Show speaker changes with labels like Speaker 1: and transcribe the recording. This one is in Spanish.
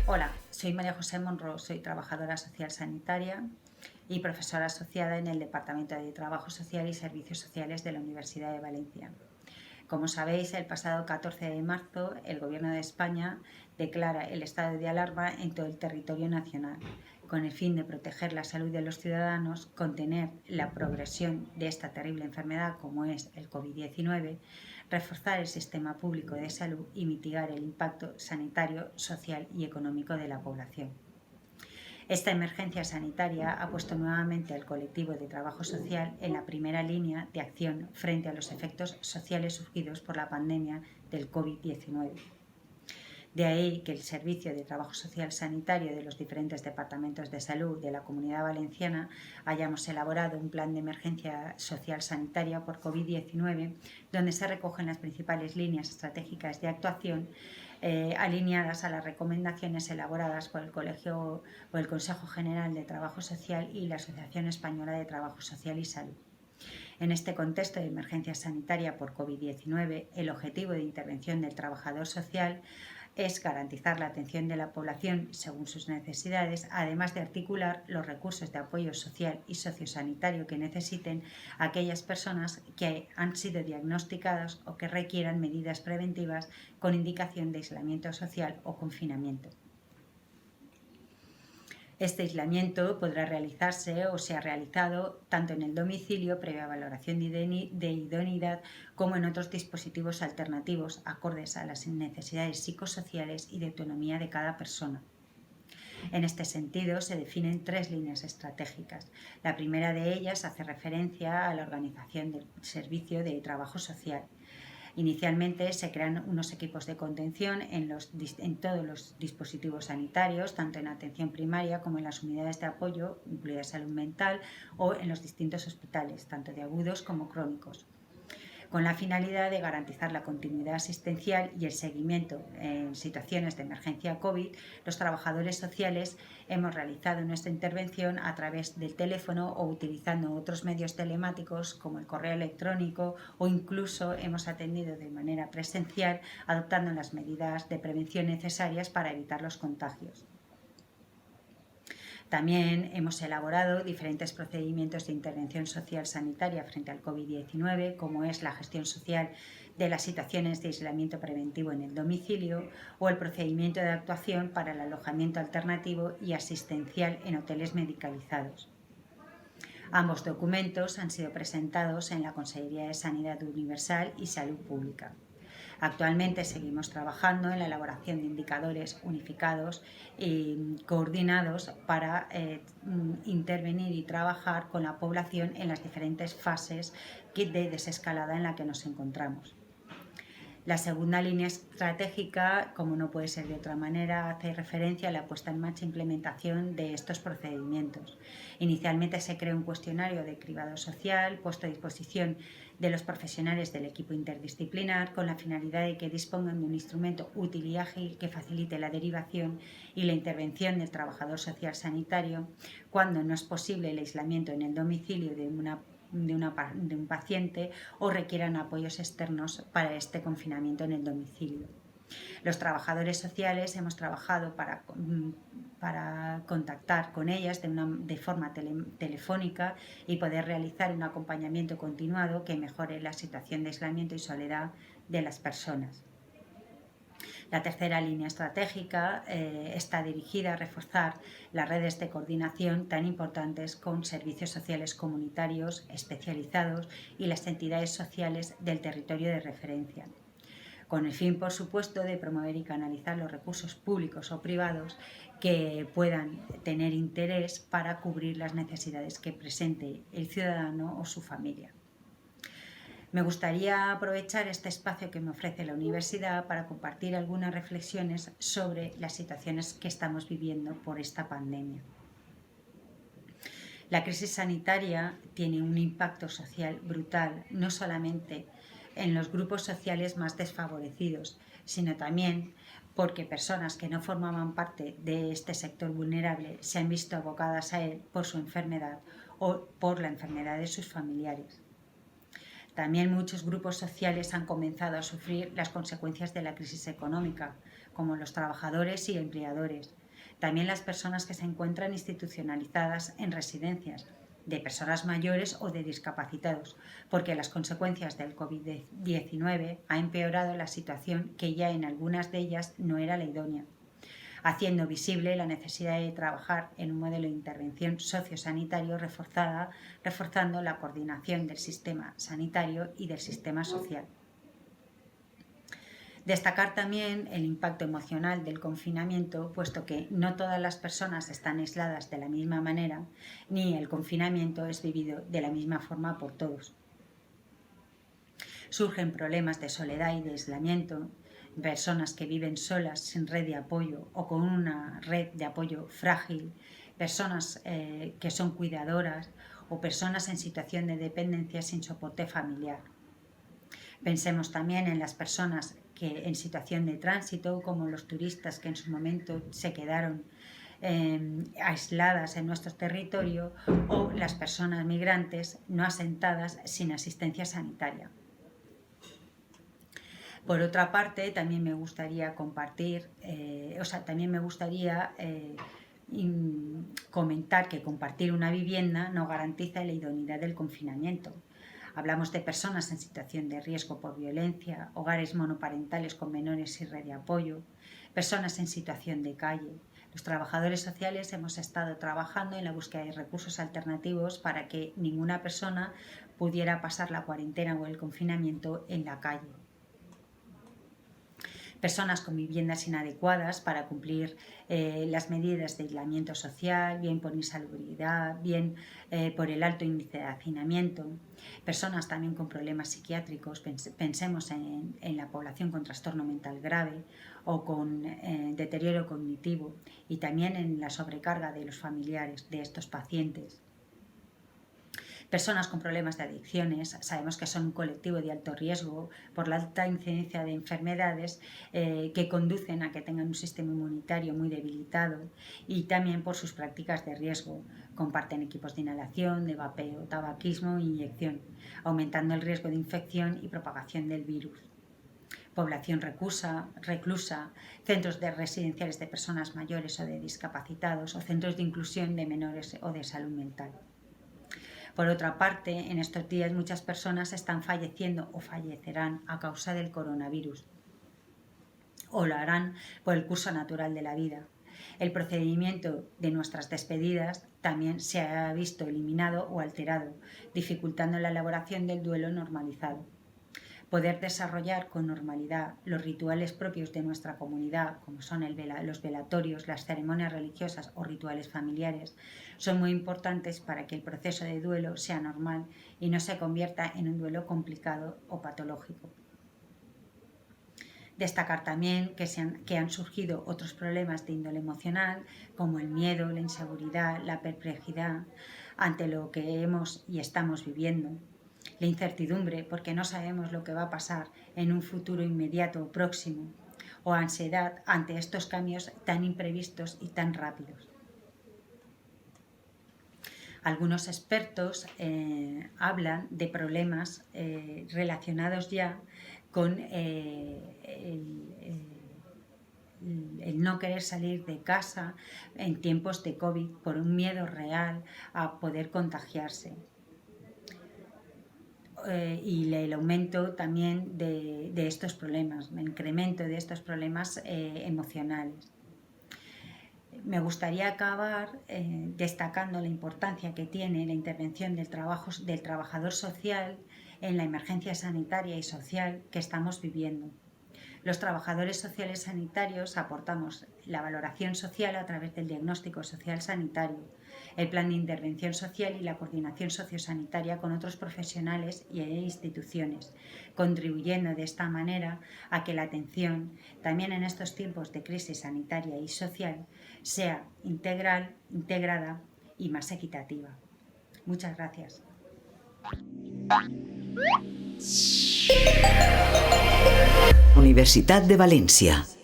Speaker 1: Hola, soy María José Monro, soy trabajadora social sanitaria y profesora asociada en el Departamento de Trabajo Social y Servicios Sociales de la Universidad de Valencia. Como sabéis, el pasado 14 de marzo el Gobierno de España declara el estado de alarma en todo el territorio nacional, con el fin de proteger la salud de los ciudadanos, contener la progresión de esta terrible enfermedad como es el COVID-19, reforzar el sistema público de salud y mitigar el impacto sanitario, social y económico de la población. Esta emergencia sanitaria ha puesto nuevamente al colectivo de trabajo social en la primera línea de acción frente a los efectos sociales surgidos por la pandemia del COVID-19. De ahí que el Servicio de Trabajo Social Sanitario de los diferentes departamentos de salud de la Comunidad Valenciana hayamos elaborado un plan de emergencia social sanitaria por COVID-19 donde se recogen las principales líneas estratégicas de actuación alineadas a las recomendaciones elaboradas por el Consejo General de Trabajo Social y la Asociación Española de Trabajo Social y Salud. En este contexto de emergencia sanitaria por COVID-19, el objetivo de intervención del trabajador social es garantizar la atención de la población según sus necesidades, además de articular los recursos de apoyo social y sociosanitario que necesiten aquellas personas que han sido diagnosticadas o que requieran medidas preventivas con indicación de aislamiento social o confinamiento. Este aislamiento podrá realizarse o se ha realizado tanto en el domicilio previa valoración de idoneidad como en otros dispositivos alternativos acordes a las necesidades psicosociales y de autonomía de cada persona. En este sentido, se definen tres líneas estratégicas. La primera de ellas hace referencia a la organización del servicio de trabajo social. Inicialmente se crean unos equipos de contención en todos los dispositivos sanitarios, tanto en atención primaria como en las unidades de apoyo, incluida salud mental, o en los distintos hospitales, tanto de agudos como crónicos, con la finalidad de garantizar la continuidad asistencial y el seguimiento en situaciones de emergencia COVID. Los trabajadores sociales hemos realizado nuestra intervención a través del teléfono o utilizando otros medios telemáticos como el correo electrónico, o incluso hemos atendido de manera presencial adoptando las medidas de prevención necesarias para evitar los contagios. También hemos elaborado diferentes procedimientos de intervención social sanitaria frente al COVID-19, como es la gestión social de las situaciones de aislamiento preventivo en el domicilio o el procedimiento de actuación para el alojamiento alternativo y asistencial en hoteles medicalizados. Ambos documentos han sido presentados en la Consejería de Sanidad Universal y Salud Pública. Actualmente seguimos trabajando en la elaboración de indicadores unificados y coordinados para intervenir y trabajar con la población en las diferentes fases de desescalada en la que nos encontramos. La segunda línea estratégica, como no puede ser de otra manera, hace referencia a la puesta en marcha e implementación de estos procedimientos. Inicialmente se creó un cuestionario de cribado social puesto a disposición de los profesionales del equipo interdisciplinar con la finalidad de que dispongan de un instrumento útil y ágil que facilite la derivación y la intervención del trabajador social sanitario cuando no es posible el aislamiento en el domicilio de un paciente o requieran apoyos externos para este confinamiento en el domicilio. Los trabajadores sociales hemos trabajado para contactar con ellas de forma telefónica y poder realizar un acompañamiento continuado que mejore la situación de aislamiento y soledad de las personas. La tercera línea estratégica está dirigida a reforzar las redes de coordinación tan importantes con servicios sociales comunitarios especializados y las entidades sociales del territorio de referencia, con el fin, por supuesto, de promover y canalizar los recursos públicos o privados que puedan tener interés para cubrir las necesidades que presente el ciudadano o su familia. Me gustaría aprovechar este espacio que me ofrece la universidad para compartir algunas reflexiones sobre las situaciones que estamos viviendo por esta pandemia. La crisis sanitaria tiene un impacto social brutal, no solamente en los grupos sociales más desfavorecidos, sino también porque personas que no formaban parte de este sector vulnerable se han visto abocadas a él por su enfermedad o por la enfermedad de sus familiares. También muchos grupos sociales han comenzado a sufrir las consecuencias de la crisis económica, como los trabajadores y empleadores. También las personas que se encuentran institucionalizadas en residencias de personas mayores o de discapacitados, porque las consecuencias del COVID-19 han empeorado la situación que ya en algunas de ellas no era la idónea, haciendo visible la necesidad de trabajar en un modelo de intervención sociosanitario reforzando la coordinación del sistema sanitario y del sistema social. Destacar también el impacto emocional del confinamiento, puesto que no todas las personas están aisladas de la misma manera, ni el confinamiento es vivido de la misma forma por todos. Surgen problemas de soledad y de aislamiento, personas que viven solas sin red de apoyo o con una red de apoyo frágil, personas que son cuidadoras o personas en situación de dependencia sin soporte familiar. Pensemos también en las personas que en situación de tránsito, como los turistas que en su momento se quedaron aisladas en nuestro territorio, o las personas migrantes no asentadas sin asistencia sanitaria. Por otra parte, también me gustaría comentar que compartir una vivienda no garantiza la idoneidad del confinamiento. Hablamos de personas en situación de riesgo por violencia, hogares monoparentales con menores sin red de apoyo, personas en situación de calle. Los trabajadores sociales hemos estado trabajando en la búsqueda de recursos alternativos para que ninguna persona pudiera pasar la cuarentena o el confinamiento en la calle. Personas con viviendas inadecuadas para cumplir las medidas de aislamiento social, bien por insalubridad, bien por el alto índice de hacinamiento. Personas también con problemas psiquiátricos, pensemos en la población con trastorno mental grave o con deterioro cognitivo, y también en la sobrecarga de los familiares de estos pacientes. Personas con problemas de adicciones, sabemos que son un colectivo de alto riesgo por la alta incidencia de enfermedades que conducen a que tengan un sistema inmunitario muy debilitado, y también por sus prácticas de riesgo. Comparten equipos de inhalación, de vapeo, tabaquismo e inyección, aumentando el riesgo de infección y propagación del virus. Población reclusa, centros residenciales de personas mayores o de discapacitados, o centros de inclusión de menores o de salud mental. Por otra parte, en estos días muchas personas están falleciendo o fallecerán a causa del coronavirus, o lo harán por el curso natural de la vida. El procedimiento de nuestras despedidas también se ha visto eliminado o alterado, dificultando la elaboración del duelo normalizado. Poder desarrollar con normalidad los rituales propios de nuestra comunidad, como son los velatorios, las ceremonias religiosas o rituales familiares, son muy importantes para que el proceso de duelo sea normal y no se convierta en un duelo complicado o patológico. Destacar también que han surgido otros problemas de índole emocional, como el miedo, la inseguridad, la perplejidad ante lo que hemos y estamos viviendo. La incertidumbre, porque no sabemos lo que va a pasar en un futuro inmediato o próximo, o ansiedad ante estos cambios tan imprevistos y tan rápidos. Algunos expertos hablan de problemas relacionados ya con el no querer salir de casa en tiempos de COVID por un miedo real a poder contagiarse. Y el aumento también de estos problemas, el incremento de estos problemas emocionales. Me gustaría acabar destacando la importancia que tiene la intervención del trabajador social en la emergencia sanitaria y social que estamos viviendo. Los trabajadores sociales sanitarios aportamos la valoración social a través del diagnóstico social sanitario, el plan de intervención social y la coordinación sociosanitaria con otros profesionales e instituciones, contribuyendo de esta manera a que la atención, también en estos tiempos de crisis sanitaria y social, sea integral, integrada y más equitativa. Muchas gracias.
Speaker 2: Universitat de València.